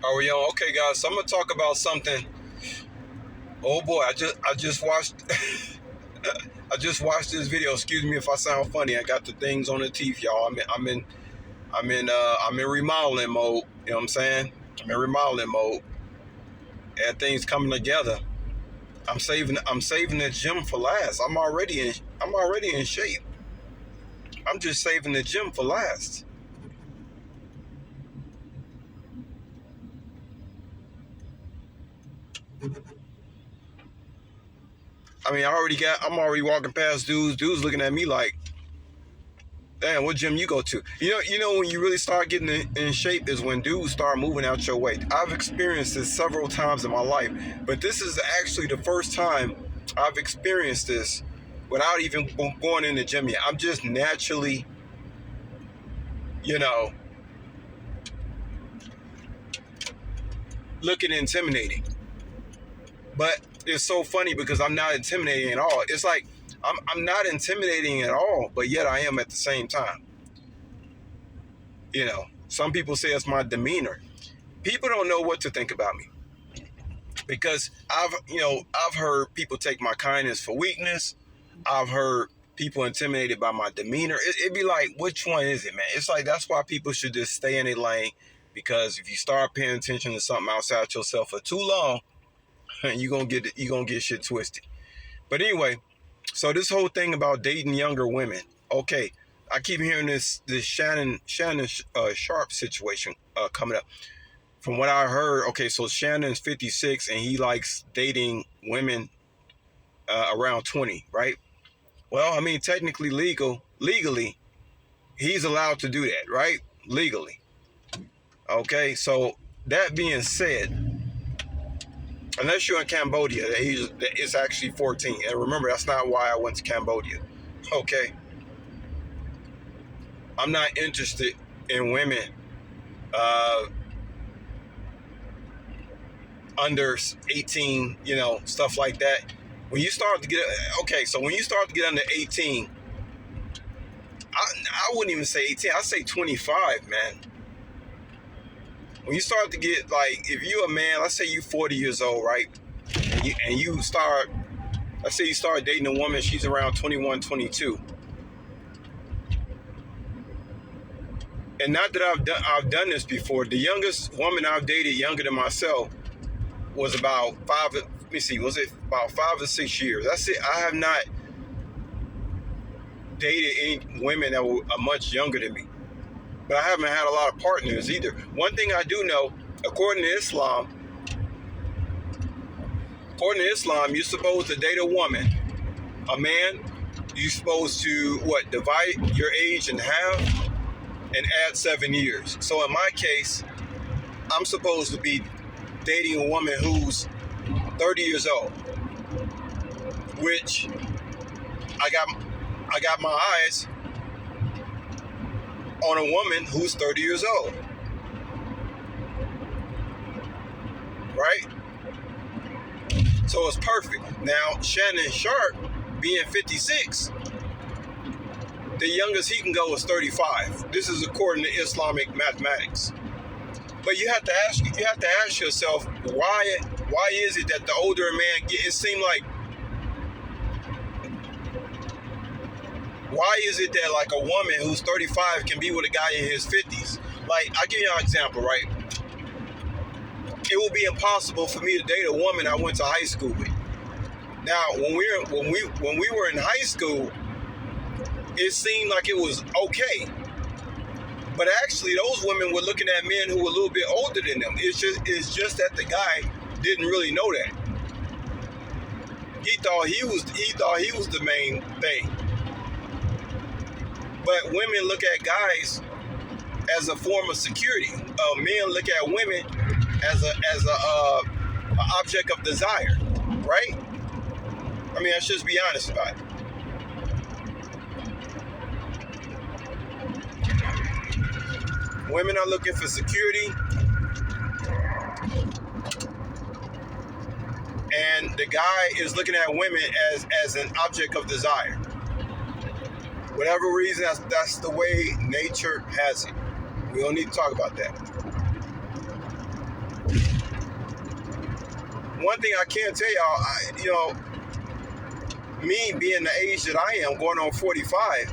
Are we on? Okay, guys. So I'm gonna talk about something. Oh boy, I just watched I just watched this video. Excuse me if I sound funny. I got the things on the teeth, y'all. I'm in remodeling mode. You know what I'm saying? I'm in remodeling mode. Everything's coming together. I'm saving the gym for last. I'm already in shape. I'm just saving the gym for last. I mean, I'm already walking past dudes looking at me like, damn, what gym you go to? You know when you really start getting in shape is when dudes start moving out your way. I've experienced this several times in my life, but this is actually the first time I've experienced this without even going in the gym yet. I'm just naturally, you know, looking intimidating. But it's so funny because I'm not intimidating at all. It's like I'm not intimidating at all, but yet I am at the same time. Some people say it's my demeanor. People don't know what to think about me because I've heard people take my kindness for weakness. I've heard people intimidated by my demeanor. It'd be like, which one is it, man? It's like, that's why people should just stay in their lane, because if you start paying attention to something outside yourself for too long, you're gonna get shit twisted. But anyway, so this whole thing about dating younger women. Okay, I keep hearing this Shannon Sharpe situation coming up. From what I heard, okay, so Shannon's 56 and he likes dating women around 20, right? Well, I mean, technically legally, he's allowed to do that, right? Legally. Okay, so that being said, unless you're in Cambodia, it's actually 14. And remember, that's not why I went to Cambodia. Okay? I'm not interested in women under 18, stuff like that. When you start to get, when you start to get under 18, I wouldn't even say 18, I'd say 25, man. When you start to get, like, if you're a man, let's say you're 40 years old, right? And you start, let's say you start dating a woman, she's around 21, 22. And not that I've done this before. The youngest woman I've dated younger than myself was about was it about 5 or 6 years? That's it. I have not dated any women that were much younger than me. But I haven't had a lot of partners either. One thing I do know, according to Islam, you're supposed to date a woman. A man, you're supposed to, divide your age in half and add 7 years. So in my case, I'm supposed to be dating a woman who's 30 years old, which I got my eyes on a woman who's 30 years old, right? So it's perfect. Now, Shannon Sharpe, being 56, the youngest he can go is 35. This is according to Islamic mathematics. But you have to ask yourself, why is it that the older a man gets, it seems like, why is it that like a woman who's 35 can be with a guy in his 50s? Like, I'll give you an example, right? It would be impossible for me to date a woman I went to high school with. Now, when we were in high school, it seemed like it was okay. But actually, those women were looking at men who were a little bit older than them. It's just that the guy didn't really know that. He thought he was the main thing. But women look at guys as a form of security. Men look at women as a object of desire, right? I mean, let's just be honest about it. Women are looking for security, and the guy is looking at women as an object of desire. Whatever reason, that's the way nature has it. We don't need to talk about that. One thing I can tell y'all, me being the age that I am, going on 45,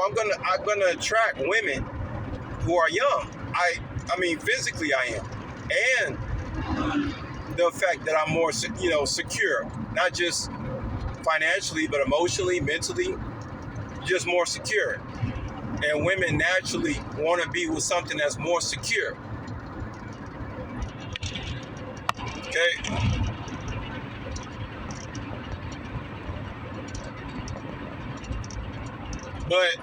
I'm gonna attract women who are young. I mean, physically I am, and the fact that I'm more, secure, not just financially, but emotionally, mentally, just more secure. And women naturally want to be with something that's more secure. Okay. But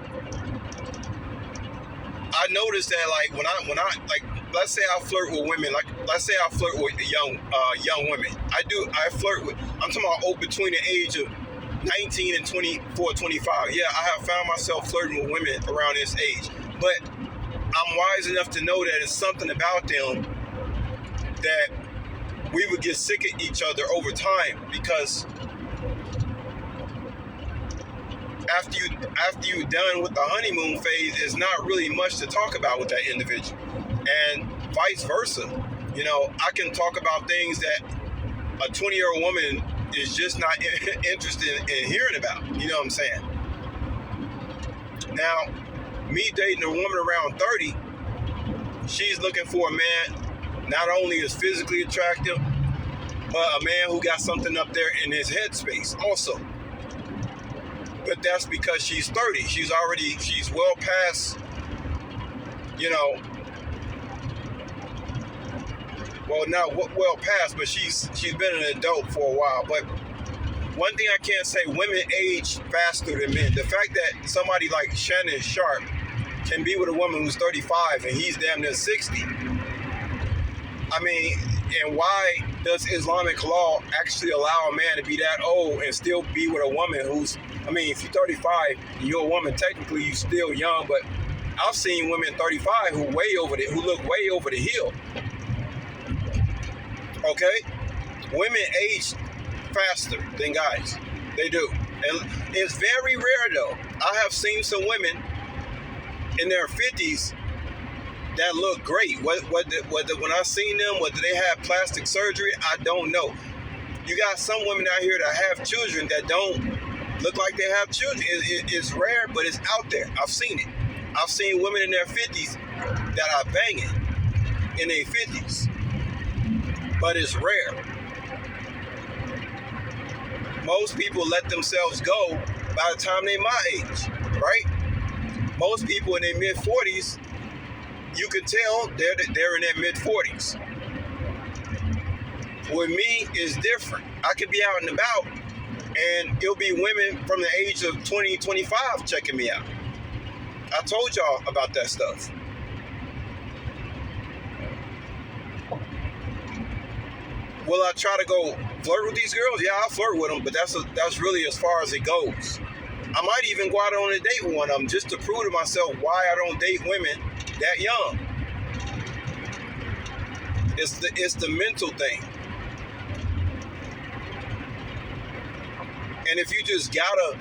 I noticed that, like, when I like, let's say I flirt with women, like, let's say I flirt with young women. I flirt with, I'm talking about between the age of 19 and 24, 25. Yeah, I have found myself flirting with women around this age. But I'm wise enough to know that it's something about them that we would get sick of each other over time, because after you're done with the honeymoon phase, there's not really much to talk about with that individual, and vice versa. I can talk about things that a 20-year-old woman is just not interested in hearing about. You know what I'm saying? Now, me dating a woman around 30, she's looking for a man not only is physically attractive, but a man who got something up there in his headspace also. But that's because she's 30. She's well past, well, not well past, but she's been an adult for a while. But one thing I can't say, women age faster than men. The fact that somebody like Shannon Sharpe can be with a woman who's 35 and he's damn near 60. I mean, and why does Islamic law actually allow a man to be that old and still be with a woman who's, if you're 35 and you're a woman, technically you're still young, but I've seen women 35 who look way over the hill. Okay? Women age faster than guys. They do. And it's very rare though. I have seen some women in their 50s that look great. Whether when I seen them, whether they have plastic surgery, I don't know. You got some women out here that have children that don't look like they have children. It's rare, but it's out there. I've seen it. I've seen women in their 50s that are banging in their 50s, but it's rare. Most people let themselves go by the time they're my age, right? Most people in their mid-40s, you can tell they're in their mid-40s. With me, it's different. I could be out and about, and it'll be women from the age of 20, 25 checking me out. I told y'all about that stuff. Will I try to go flirt with these girls? Yeah, I'll flirt with them, but that's really as far as it goes. I might even go out on a date with one of them just to prove to myself why I don't date women that young. It's the mental thing. And if you just gotta,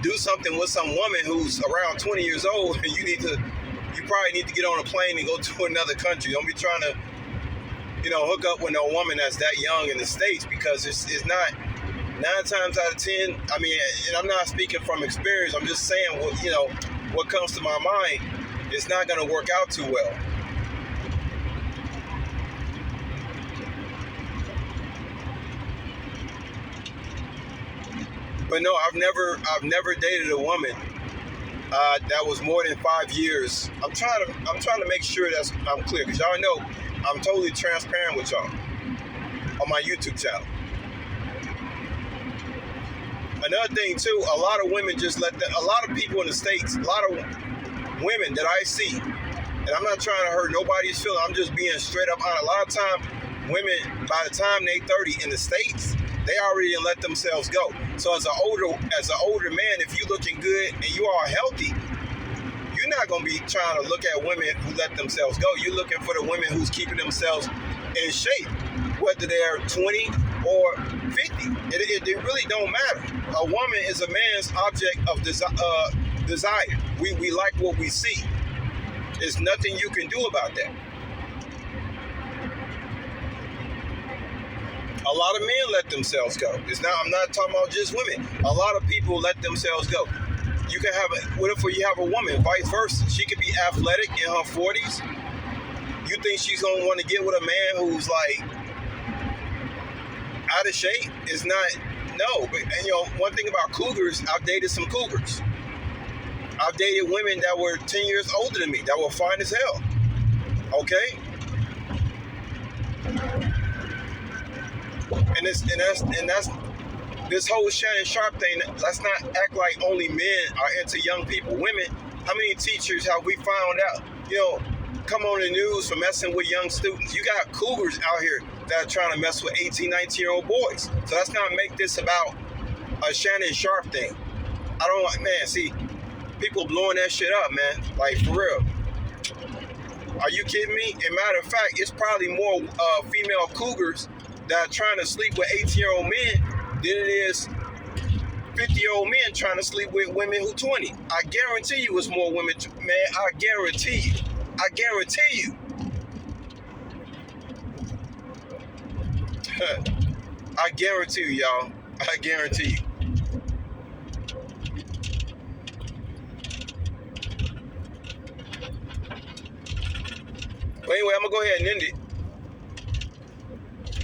do something with some woman who's around 20 years old, you probably need to get on a plane and go to another country. Don't be trying to, hook up with no woman that's that young in the States, because it's not. 9 times out of 10, and I'm not speaking from experience, I'm just saying what comes to my mind, it's not going to work out too well. But no, I've never dated a woman that was more than 5 years. I'm trying to make sure I'm clear, because y'all know I'm totally transparent with y'all on my YouTube channel. Another thing too, a lot of women just a lot of people in the States, a lot of women that I see, and I'm not trying to hurt nobody's feelings, I'm just being straight up honest. A lot of times, women, by the time they 30 in the States, they already let themselves go. So as an older man, if you're looking good and you are healthy, you're not going to be trying to look at women who let themselves go. You're looking for the women who's keeping themselves in shape, whether they're 20 or 50. It really don't matter. A woman is a man's object of desire. We like what we see. There's nothing you can do about that. A lot of men let themselves go. I'm not talking about just women. A lot of people let themselves go. You can have what if you have a woman, vice versa? She could be athletic in her 40s. You think she's gonna want to get with a man who's like out of shape? It's not. No, but one thing about cougars, I've dated some cougars. I've dated women that were 10 years older than me, that were fine as hell. Okay? And that's this whole Shannon Sharpe thing. Let's not act like only men are into young people. Women, how many teachers have we found out, come on the news for messing with young students? You got cougars out here that are trying to mess with 18, 19-year-old boys. So let's not make this about a Shannon Sharpe thing. See, people blowing that shit up, man. Like, for real. Are you kidding me? As a matter of fact, it's probably more female cougars that are trying to sleep with 18-year-old men than it is 50-year-old men trying to sleep with women who 20. I guarantee you it's more women, man. I guarantee you. I guarantee you. I guarantee you, y'all. I guarantee you. But anyway, I'm gonna go ahead and end it.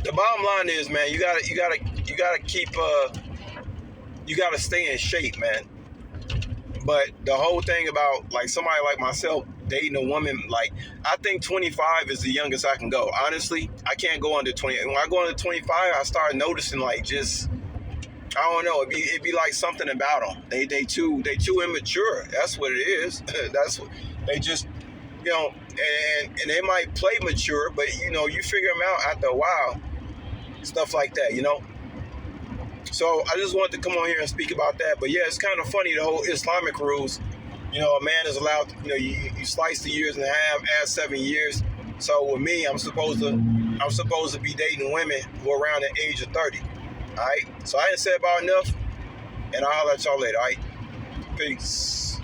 The bottom line is, man, you gotta keep you gotta stay in shape, man. But the whole thing about like somebody like myself dating a woman, like I think 25 is the youngest I can go. Honestly, I can't go under 20. When I go under 25, I start noticing like just I don't know. It'd be like something about them. They too immature. That's what it is. That's what they just and they might play mature, but you figure them out after a while. Stuff like that, So I just wanted to come on here and speak about that. But yeah, it's kind of funny, the whole Islamic rules. A man is allowed, you slice the years in half, add 7 years. So with me, I'm supposed to be dating women who are around the age of 30. All right. So I didn't say about enough, and I'll holler at y'all later. All right. Peace.